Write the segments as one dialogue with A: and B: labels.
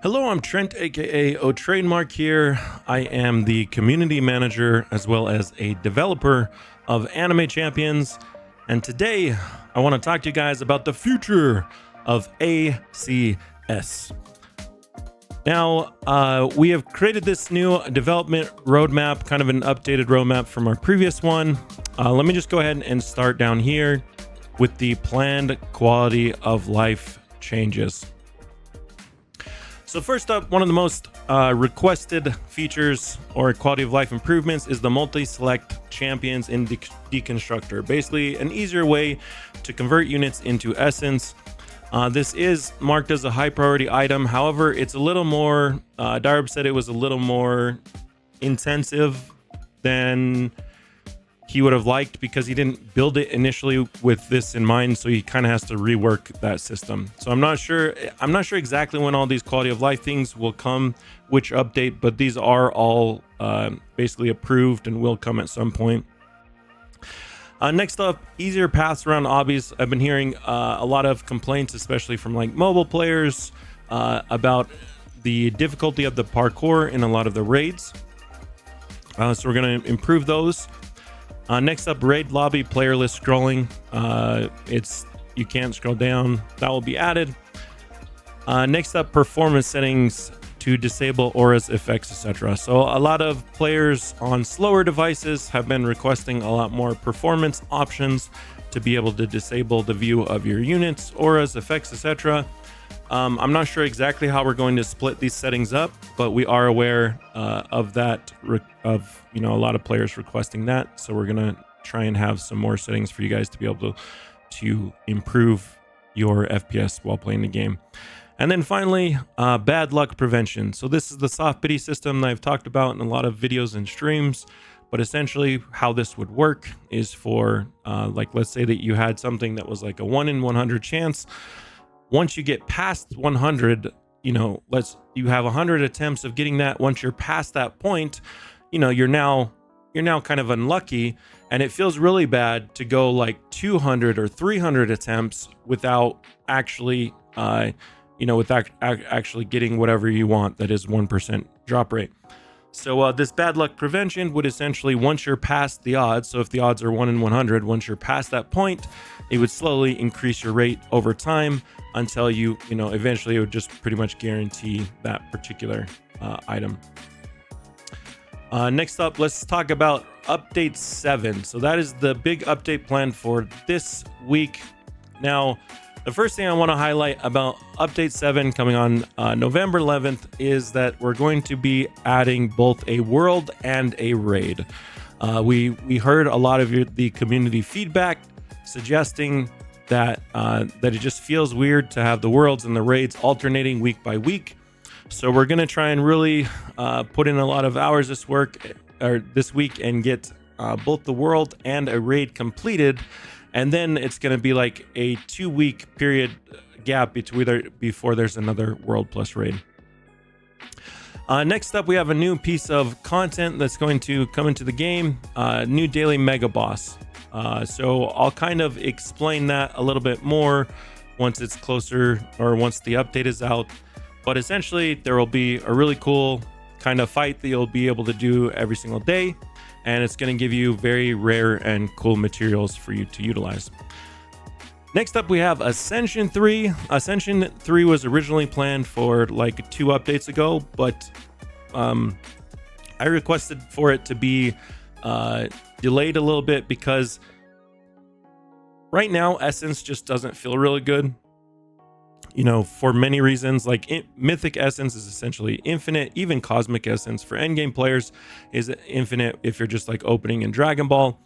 A: Hello, I'm Trent, aka O Trademark here. I am the community manager as well as a developer of Anime Champions. And today I want to talk to you guys about the future of ACS. Now, we have created this new development roadmap, kind of an updated roadmap from our previous one. Let me just go ahead and start down here with the planned quality of life changes. So first up, one of the most requested features or quality of life improvements is the multi-select champions in Deconstructor. Basically, an easier way to convert units into essence. This is marked as a high priority item. However, it's a little more, Daireb said it was a little more intensive than he would have liked because he didn't build it initially with this in mind, so he kind of has to rework that system. So I'm not sure exactly when all these quality of life things will come, which update, but these are all basically approved and will come at some point. Next up, easier paths around obbies. I've been hearing a lot of complaints, especially from like mobile players, about the difficulty of the parkour in a lot of the raids. So we're going to improve those. Next up, raid lobby player list scrolling. You can't scroll down. That will be added. Next up, performance settings to disable auras, effects, etc. So a lot of players on slower devices have been requesting a lot more performance options to be able to disable the view of your units, auras, effects, etc. I'm not sure exactly how we're going to split these settings up, but we are aware of that, a lot of players requesting that. So we're going to try and have some more settings for you guys to be able to improve your FPS while playing the game. And then finally, bad luck prevention. So this is the soft pity system that I've talked about in a lot of videos and streams. But essentially how this would work is for, let's say that you had something that was like a 1 in 100 chance. Once you get past 100, you have 100 attempts of getting that. Once you're past that point, you're now kind of unlucky, and it feels really bad to go like 200 or 300 attempts without actually, actually getting whatever you want. That is 1% drop rate. So this bad luck prevention would essentially, once you're past the odds, so if the odds are 1 in 100, once you're past that point, it would slowly increase your rate over time until eventually it would just pretty much guarantee that particular item. Next up, let's talk about update 7. So that is the big update plan for this week. Now, the first thing I want to highlight about update 7 coming on November 11th is that we're going to be adding both a world and a raid. We heard a lot of the community feedback suggesting that it just feels weird to have the worlds and the raids alternating week by week. So we're going to try and really put in a lot of hours this week and get both the world and a raid completed. And then it's going to be like a 2-week period gap before there's another world plus raid. Next up, we have a new piece of content that's going to come into the game, new daily mega boss. So I'll kind of explain that a little bit more once it's closer or once the update is out. But essentially, there will be a really cool kind of fight that you'll be able to do every single day. And it's going to give you very rare and cool materials for you to utilize. Next up, we have Ascension 3. Ascension 3 was originally planned for like 2 updates ago, but I requested for it to be delayed a little bit because right now Essence just doesn't feel really good. For many reasons. Like Mythic Essence is essentially infinite. Even Cosmic Essence for endgame players is infinite if you're just like opening in Dragon Ball.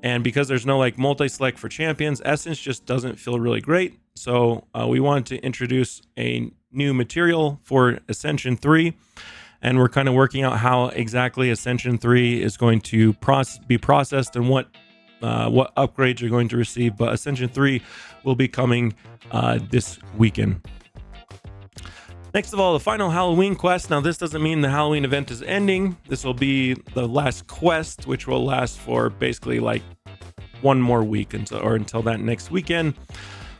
A: And because there's no like multi-select for champions, Essence just doesn't feel really great. So we wanted to introduce a new material for Ascension 3. And we're kind of working out how exactly Ascension 3 is going to be processed and what upgrades you're going to receive. But Ascension 3 will be coming this weekend. Next of all, the final Halloween quest. Now, this doesn't mean the Halloween event is ending. This will be the last quest, which will last for basically like 1 more week until that next weekend.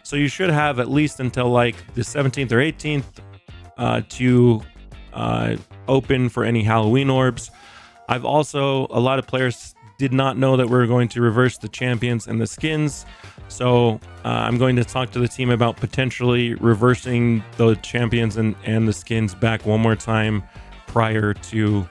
A: So you should have at least until like the 17th or 18th to open for any Halloween orbs. A lot of players did not know that we're going to reverse the champions and the skins. So I'm going to talk to the team about potentially reversing the champions and the skins back one more time prior to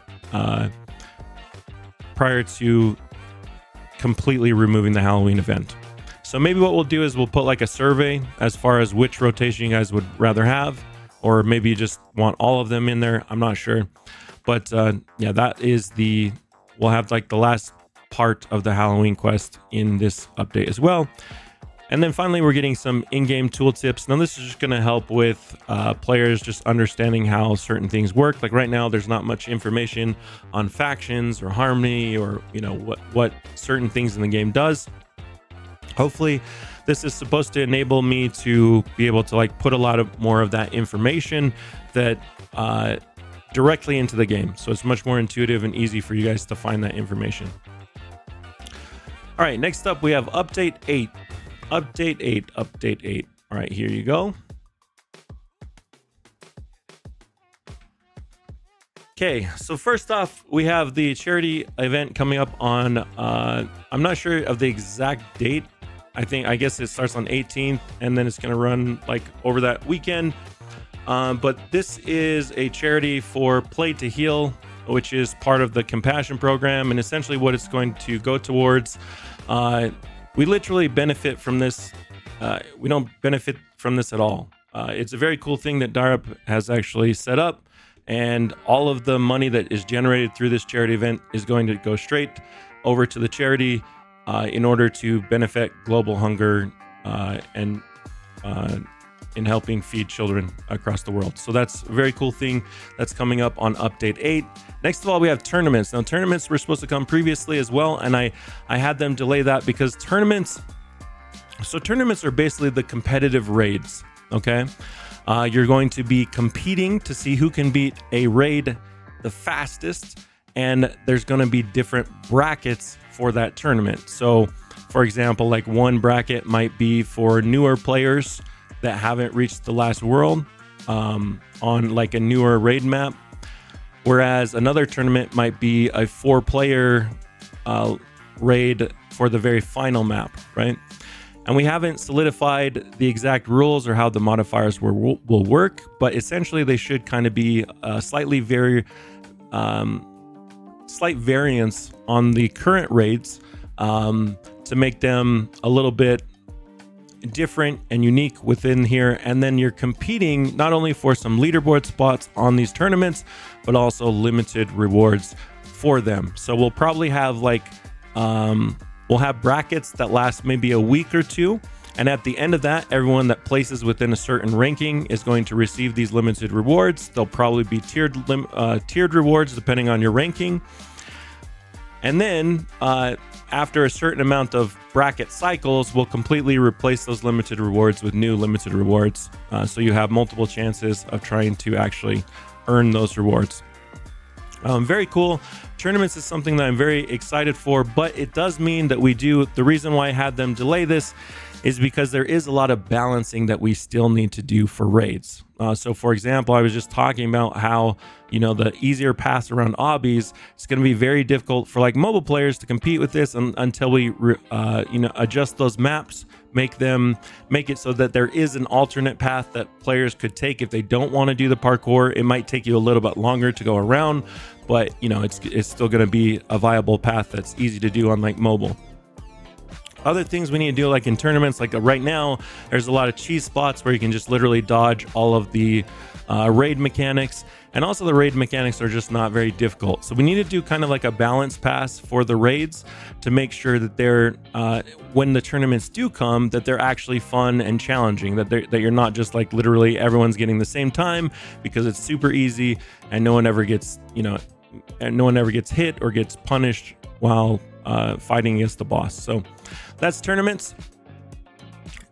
A: completely removing the Halloween event. So maybe what we'll do is we'll put like a survey as far as which rotation you guys would rather have, or maybe you just want all of them in there. I'm not sure. But yeah, that is we'll have like the last part of the Halloween quest in this update as well. And then finally, we're getting some in-game tooltips. Now, this is just going to help with players just understanding how certain things work. Like right now, there's not much information on factions or harmony or, you know, what certain things in the game does. Hopefully, this is supposed to enable me to be able to like put a lot of more of that information that directly into the game. So it's much more intuitive and easy for you guys to find that information. All right, next up, we have Update 8. Update 8. All right, here you go. Okay, so first off, we have the charity event coming up on, I'm not sure of the exact date. I guess it starts on 18th and then it's going to run like over that weekend. But this is a charity for Play to Heal, which is part of the Compassion program. And essentially what it's going to go towards, we literally benefit from this. We don't benefit from this at all. It's a very cool thing that Daireb has actually set up. And all of the money that is generated through this charity event is going to go straight over to the charity in order to benefit global hunger and in helping feed children across the world. So that's a very cool thing that's coming up on Update 8. Next of all, we have tournaments. Now, tournaments were supposed to come previously as well, and I had them delay that because tournaments are basically the competitive raids, okay? You're going to be competing to see who can beat a raid the fastest, and there's going to be different brackets for that tournament. So, for example, like one bracket might be for newer players that haven't reached the last world on like a newer raid map, whereas another tournament might be a 4-player raid for the very final map, right? And we haven't solidified the exact rules or how the modifiers will work, but essentially they should kind of be a slight variance on the current raids to make them a little bit different and unique within here. And then you're competing not only for some leaderboard spots on these tournaments, but also limited rewards for them. So we'll probably have like we'll have brackets that last maybe a week or two, and at the end of that, everyone that places within a certain ranking is going to receive these limited rewards. They'll probably be tiered rewards depending on your ranking. And then after a certain amount of bracket cycles, we'll completely replace those limited rewards with new limited rewards. So you have multiple chances of trying to actually earn those rewards. Very cool. Tournaments is something that I'm very excited for, but it does mean that the reason why I had them delay this is because there is a lot of balancing that we still need to do for raids. So for example, I was just talking about how, you know, the easier paths around obbies, it's going to be very difficult for like mobile players to compete with this until we, adjust those maps, make it so that there is an alternate path that players could take if they don't want to do the parkour. It might take you a little bit longer to go around, but you know, it's still going to be a viable path that's easy to do on like mobile. Other things we need to do, like in tournaments, like right now, there's a lot of cheese spots where you can just literally dodge all of the raid mechanics. And also the raid mechanics are just not very difficult. So we need to do kind of like a balance pass for the raids to make sure that they're, when the tournaments do come, that they're actually fun and challenging, that you're not just like literally everyone's getting the same time because it's super easy and no one ever gets, hit or gets punished while fighting against the boss. So that's tournaments.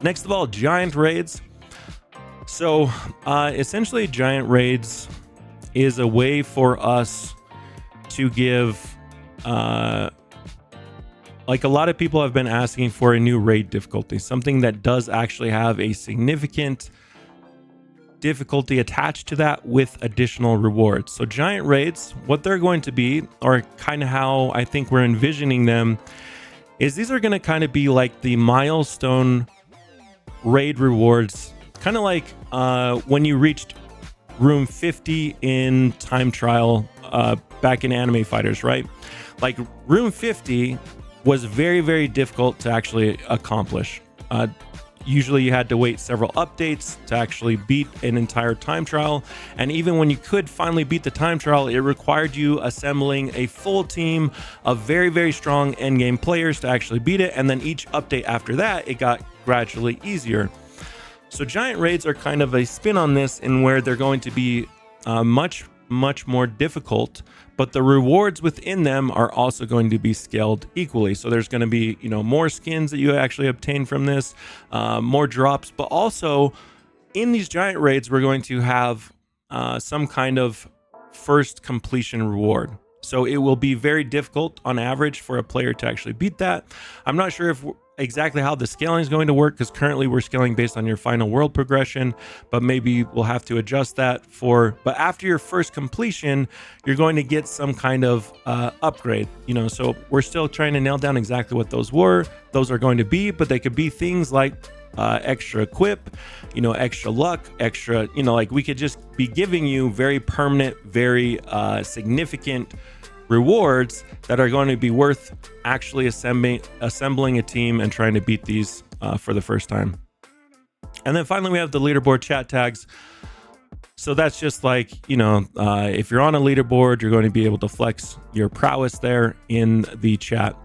A: Next of all, giant raids. So essentially giant raids is a way for us to give like a lot of people have been asking for a new raid difficulty, something that does actually have a significant difficulty attached to that with additional rewards. So giant raids, what they're going to be, or kind of how I think we're envisioning them, is these are going to kind of be like the milestone raid rewards, kind of like when you reached room 50 in time trial back in Anime Fighters, right? Like room 50 was very, very difficult to actually accomplish. Usually you had to wait several updates to actually beat an entire time trial. And even when you could finally beat the time trial, it required you assembling a full team of very, very strong endgame players to actually beat it. And then each update after that, it got gradually easier. So giant raids are kind of a spin on this, in where they're going to be much more difficult, but the rewards within them are also going to be scaled equally. So there's going to be, more skins that you actually obtain from this, more drops, but also in these giant raids, we're going to have some kind of first completion reward. So it will be very difficult on average for a player to actually beat that. I'm not sure exactly how the scaling is going to work, because currently we're scaling based on your final world progression, but maybe we'll have to adjust that but after your first completion, you're going to get some kind of upgrade, so we're still trying to nail down exactly what those are going to be, but they could be things like extra equip, extra luck, extra, like we could just be giving you very permanent, very significant rewards that are going to be worth actually assembling a team and trying to beat these for the first time. And then finally, we have the leaderboard chat tags. So that's just like, if you're on a leaderboard, you're going to be able to flex your prowess there in the chat.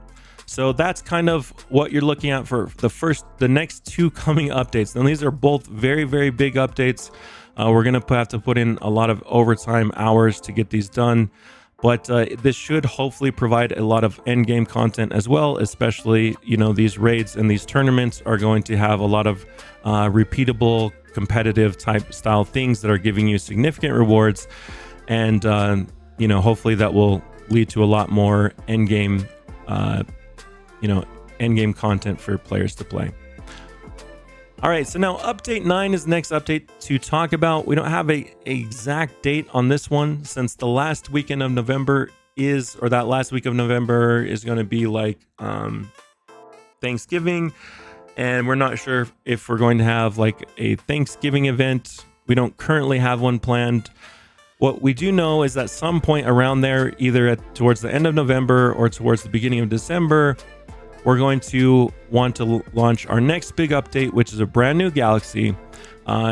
A: So that's kind of what you're looking at for the next two coming updates. Now, these are both very, very big updates. We're going to have to put in a lot of overtime hours to get these done. But this should hopefully provide a lot of end game content as well, especially, these raids and these tournaments are going to have a lot of repeatable, competitive type style things that are giving you significant rewards. And, hopefully that will lead to a lot more end game, end game content for players to play. All right, so now update 9 is the next update to talk about. We don't have a exact date on this one, since the last weekend of November that last week of November is going to be like Thanksgiving, and we're not sure if we're going to have like a Thanksgiving event. We don't currently have one planned. What we do know is that some point around there, either towards the end of November or towards the beginning of December, we're going to want to launch our next big update, which is a brand new galaxy,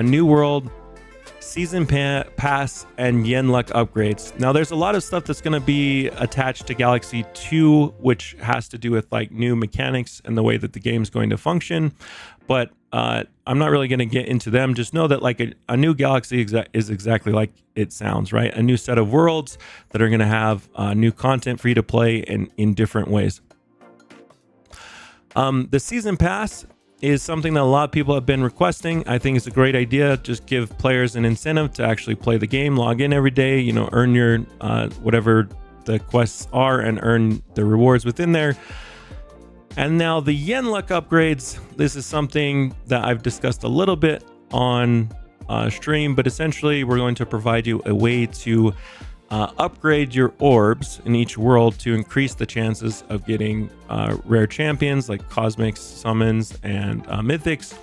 A: new world, season pass, and yen luck upgrades. Now, there's a lot of stuff that's going to be attached to Galaxy 2, which has to do with like new mechanics and the way that the game's going to function. But I'm not really going to get into them. Just know that like a new galaxy is exactly like it sounds, right? A new set of worlds that are going to have new content for you to play in different ways. The season pass is something that a lot of people have been requesting. I think it's a great idea. Just give players an incentive to actually play the game, log in every day, earn your whatever the quests are and earn the rewards within there. And now the yen luck upgrades. This is something that I've discussed a little bit on stream, but essentially we're going to provide you a way to upgrade your orbs in each world to increase the chances of getting rare champions like cosmics, summons, and mythics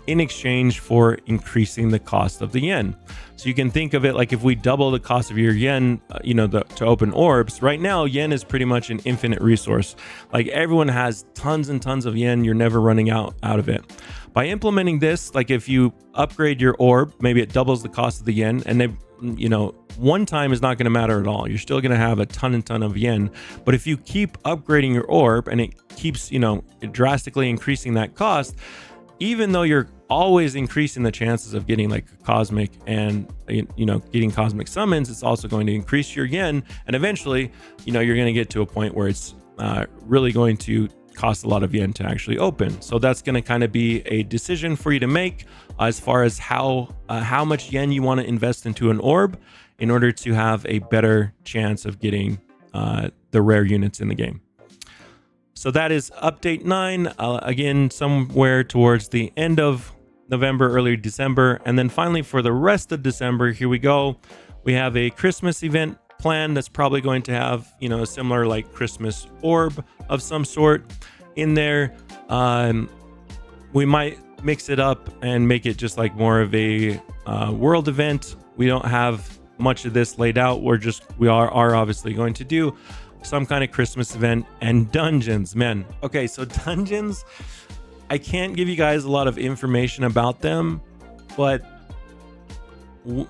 A: in exchange for increasing the cost of the yen. So you can think of it like if we double the cost of your yen, to open orbs. Right now, yen is pretty much an infinite resource. Like everyone has tons and tons of yen. You're never running out of it. By implementing this, like if you upgrade your orb, maybe it doubles the cost of the yen, and they, one time is not going to matter at all. You're still going to have a ton of yen. But if you keep upgrading your orb and it keeps, drastically increasing that cost, even though you're always increasing the chances of getting like cosmic and, getting cosmic summons, it's also going to increase your yen. And eventually, you're going to get to a point where it's really going to cost a lot of yen to actually open. So that's going to kind of be a decision for you to make as far as how much yen you want to invest into an orb in order to have a better chance of getting the rare units in the game. So that is update 9. Again, somewhere towards the end of November, early December. And then finally for the rest of December, here we go. We have a Christmas event planned that's probably going to have, a similar like Christmas orb of some sort in there. We might mix it up and make it just like more of a world event. We don't have much of this laid out. We are obviously going to do some kind of Christmas event. And dungeons, man. Okay, so dungeons, I can't give you guys a lot of information about them, but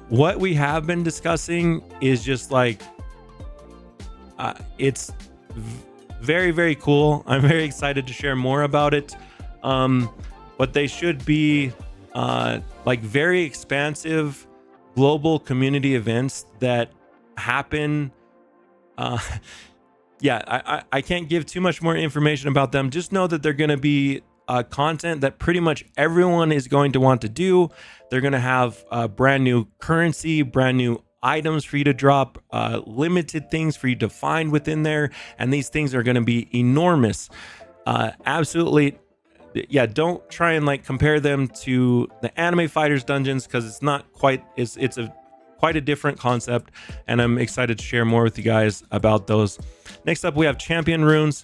A: what we have been discussing is just like it's very, very cool. I'm very excited to share more about it. But they should be like very expansive global community events that happen. I can't give too much more information about them. Just know that they're going to be content that pretty much everyone is going to want to do. They're going to have brand new currency, brand new items for you to drop, limited things for you to find within there. And these things are going to be enormous. Absolutely. Yeah, don't try and like compare them to the Anime Fighters dungeons, because it's not quite, it's quite a different concept, and I'm excited to share more with you guys about those. Next up, we have champion runes.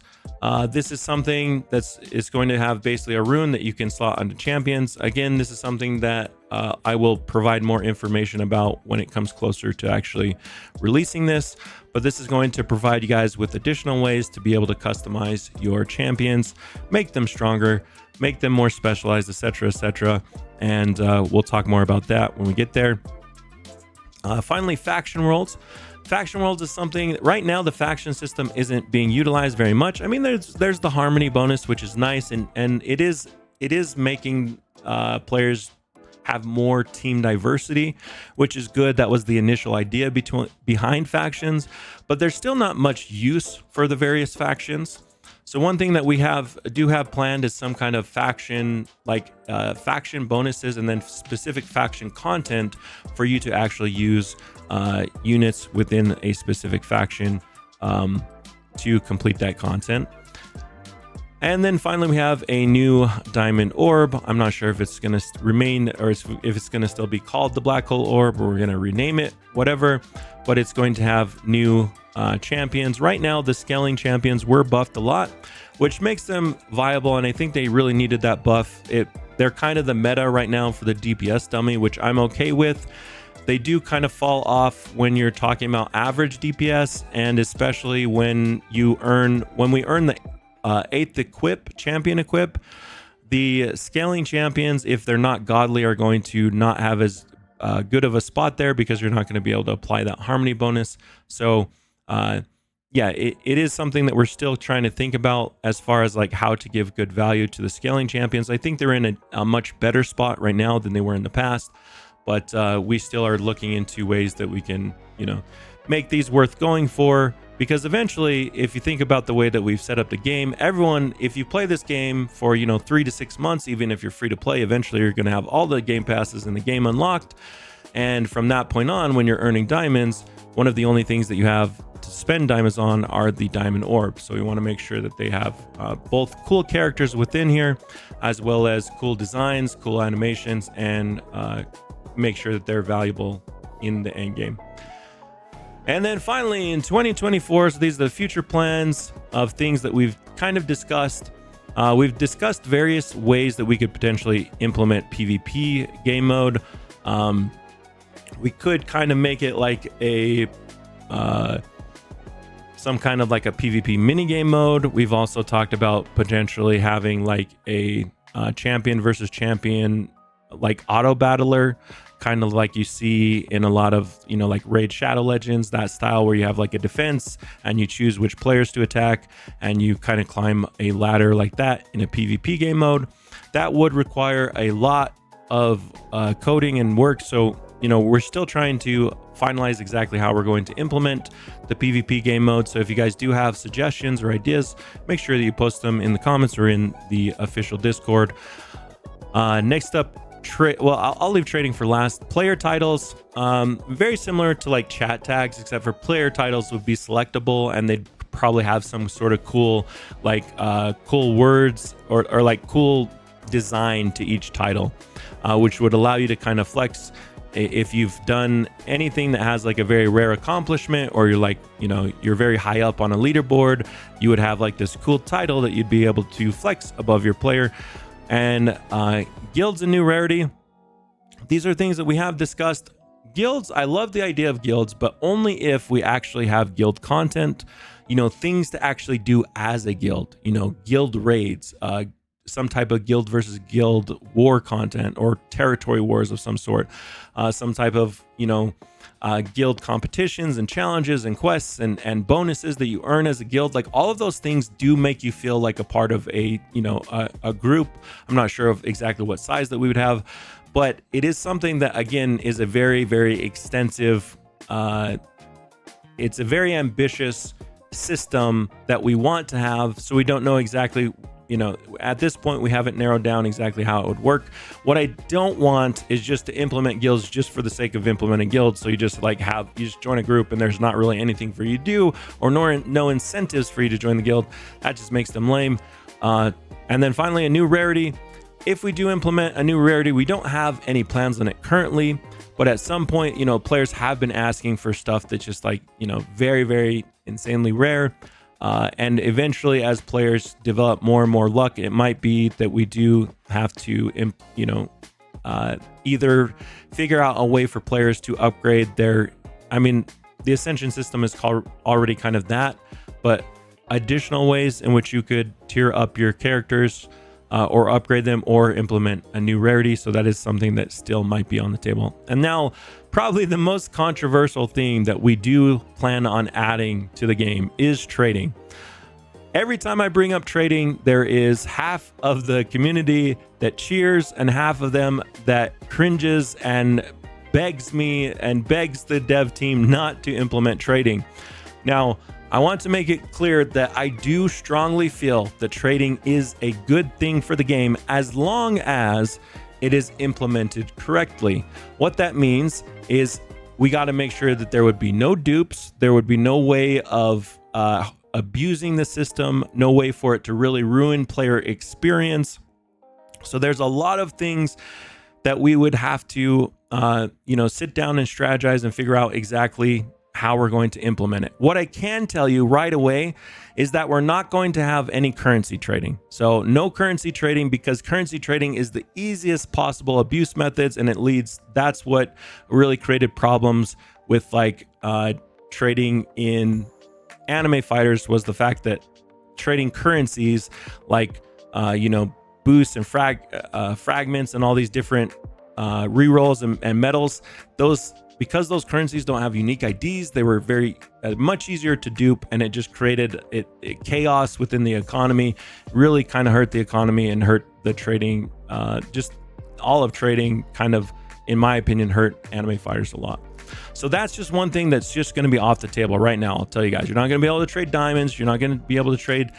A: This is something is going to have basically a rune that you can slot onto champions. Again, this is something that I will provide more information about when it comes closer to actually releasing this. But this is going to provide you guys with additional ways to be able to customize your champions, make them stronger, make them more specialized, etc., etc. And we'll talk more about that when we get there. Finally, faction worlds. Faction worlds is something right now the faction system isn't being utilized very much. I mean, there's the harmony bonus, which is nice, and it is making players have more team diversity, which is good. That was the initial idea behind factions, but there's still not much use for the various factions. So one thing that we do have planned is some kind of faction, like faction bonuses, and then specific faction content for you to actually use units within a specific faction to complete that content. And then finally, we have a new diamond orb. I'm not sure if it's going to remain or if it's going to still be called the black hole orb, or we're going to rename it, whatever. But it's going to have new champions. Right now, the scaling champions were buffed a lot, which makes them viable. And I think they really needed that buff. They're kind of the meta right now for the DPS dummy, which I'm okay with. They do kind of fall off when you're talking about average DPS, and especially when we earn the 8th champion equip, the scaling champions, if they're not godly, are going to not have as good of a spot there, because you're not going to be able to apply that harmony bonus. So it is something that we're still trying to think about as far as like how to give good value to the scaling champions. I think they're in a much better spot right now than they were in the past, but we still are looking into ways that we can, make these worth going for. Because eventually, if you think about the way that we've set up the game, everyone, if you play this game for, 3 to 6 months, even if you're free to play, eventually you're going to have all the game passes in the game unlocked. And from that point on, when you're earning diamonds, one of the only things that you have to spend diamonds on are the diamond orbs. So we want to make sure that they have both cool characters within here, as well as cool designs, cool animations, and make sure that they're valuable in the end game. And then finally in 2024, so these are the future plans of things that we've kind of discussed. We've discussed various ways that we could potentially implement PvP game mode. We could kind of make it like some kind of like a PvP minigame mode. We've also talked about potentially having like a champion versus champion, like auto battler, kind of like you see in a lot of, like Raid Shadow Legends, that style where you have like a defense and you choose which players to attack, and you kind of climb a ladder like that in a PvP game mode. That would require a lot of coding and work. So, we're still trying to finalize exactly how we're going to implement the PvP game mode. So if you guys do have suggestions or ideas, make sure that you post them in the comments or in the official Discord. Next up, I'll leave trading for last. Player titles, very similar to like chat tags, except for player titles would be selectable, and they'd probably have some sort of cool like cool words or like cool design to each title. which would allow you to kind of flex. If you've done anything that has like a very rare accomplishment, or you're like, you're very high up on a leaderboard, you would have like this cool title that you'd be able to flex above your player. And guilds and new rarity, these are things that we have discussed. Guilds, I love the idea of guilds, but only if we actually have guild content, things to actually do as a guild, guild raids, some type of guild versus guild war content, or territory wars of some sort, some type of guild competitions and challenges and quests and bonuses that you earn as a guild. Like, all of those things do make you feel like a part of a group. I'm not sure of exactly what size that we would have, but it is something that, again, is a very, very extensive, it's a very ambitious system that we want to have. So we don't know exactly, at this point, we haven't narrowed down exactly how it would work. What I don't want is just to implement guilds just for the sake of implementing guilds. So you just join a group and there's not really anything for you to do, or no incentives for you to join the guild. That just makes them lame. And then finally, a new rarity. If we do implement a new rarity, we don't have any plans on it currently, but at some point, players have been asking for stuff that's just like, very, very insanely rare. And eventually, as players develop more and more luck, it might be that we do have to, either figure out a way for players to upgrade their, the Ascension system is called already kind of that, but additional ways in which you could tier up your characters, or upgrade them, or implement a new rarity. So that is something that still might be on the table. And now, probably the most controversial thing that we do plan on adding to the game is trading. Every time I bring up trading, there is half of the community that cheers and half of them that cringes and begs me and begs the dev team not to implement trading. Now, I want to make it clear that I do strongly feel that trading is a good thing for the game, as long as it is implemented correctly. What that means is we got to make sure that there would be no dupes. There would be no way of abusing the system, no way for it to really ruin player experience. So there's a lot of things that we would have to, sit down and strategize and figure out exactly how we're going to implement it. What I can tell you right away is that we're not going to have any currency trading. So no currency trading, because currency trading is the easiest possible abuse methods, and that's what really created problems with trading in anime fighters, was the fact that trading currencies like boosts and fragments and all these different rerolls and medals, because those currencies don't have unique IDs, they were very much easier to dupe, and it just created chaos within the economy. Really kind of hurt the economy and hurt the trading. Just all of trading kind of, in my opinion, hurt anime fighters a lot. So that's just one thing that's just going to be off the table right now. I'll tell you guys, you're not going to be able to trade diamonds. You're not going to be able to trade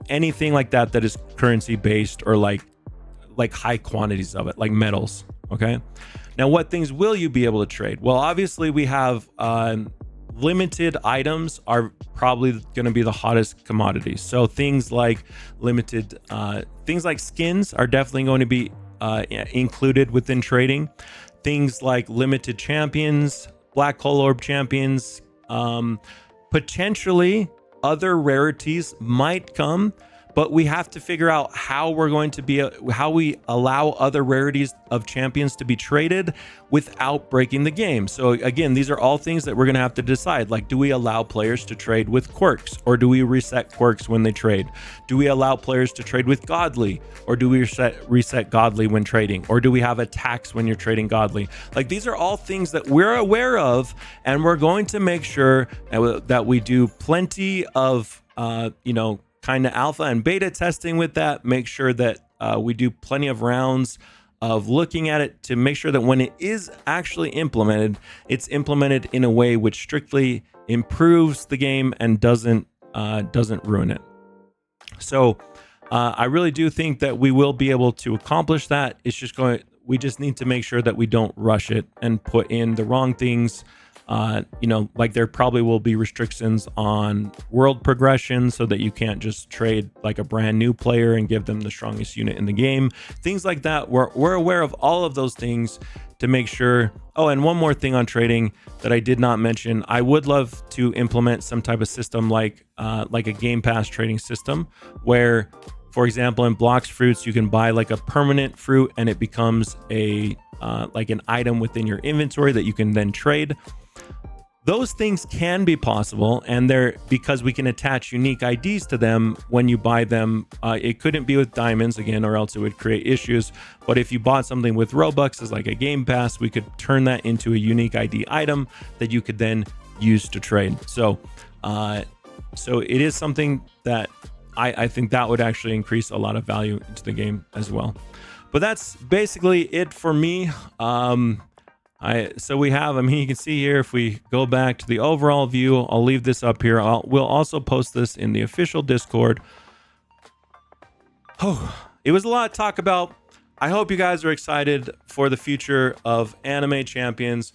A: anything like that is currency based, or like high quantities of it, like metals. Okay. Now, what things will you be able to trade? Well, obviously we have limited items are probably going to be the hottest commodities. So things like things like skins are definitely going to be included within trading. Things like limited champions, black hole orb champions, potentially other rarities might come, but we have to figure out how we allow other rarities of champions to be traded without breaking the game. So again, these are all things that we're going to have to decide. Like, do we allow players to trade with quirks, or do we reset quirks when they trade? Do we allow players to trade with godly, or do we reset godly when trading? Or do we have attacks when you're trading godly? Like, these are all things that we're aware of, and we're going to make sure that we do plenty of, kind of alpha and beta testing with that. Make sure that we do plenty of rounds of looking at it to make sure that when it is actually implemented, it's implemented in a way which strictly improves the game and doesn't ruin it. So I really do think that we will be able to accomplish that. We just need to make sure that we don't rush it and put in the wrong things You know, like there probably will be restrictions on world progression so that you can't just trade like a brand new player and give them the strongest unit in the game. Things like that. We're aware of all of those things to make sure. Oh, and one more thing on trading that I did not mention. I would love to implement some type of system like a Game Pass trading system where, for example, in Blocks Fruits, you can buy like a permanent fruit and it becomes a like an item within your inventory that you can then trade. Those things can be possible, and they're because we can attach unique IDs to them when you buy them. It couldn't be with diamonds again, or else it would create issues. But if you bought something with Robux as like a Game Pass, we could turn that into a unique ID item that you could then use to trade. So it is something that I think that would actually increase a lot of value into the game as well. But that's basically it for me. So we have, I mean, you can see here, if we go back to the overall view, I'll leave this up here. We'll also post this in the official Discord. Oh, it was a lot to talk about. I hope you guys are excited for the future of Anime Champions.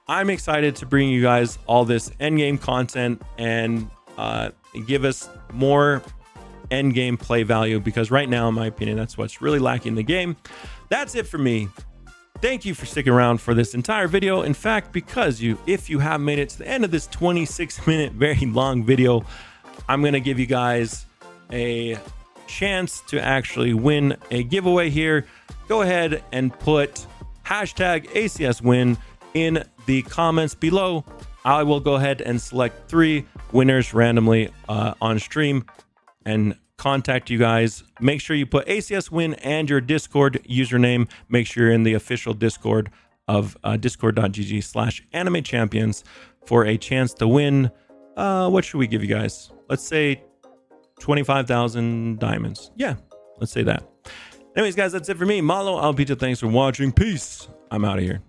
A: I'm excited to bring you guys all this endgame content and give us more endgame play value, because right now, in my opinion, that's what's really lacking in the game. That's it for me. Thank you for sticking around for this entire video. In fact, because if you have made it to the end of this 26-minute, very long video, I'm going to give you guys a chance to actually win a giveaway here. Go ahead and put hashtag ACSWin in the comments below. I will go ahead and select 3 winners randomly on stream and contact you guys. Make sure you put ACSWin and your Discord username. Make sure you're in the official Discord of discord.gg/anime champions for a chance to win. What should we give you guys? Let's say 25,000 diamonds. Yeah, let's say that. Anyways, guys, that's it for me. Malo, Alpita, thanks for watching. Peace. I'm out of here.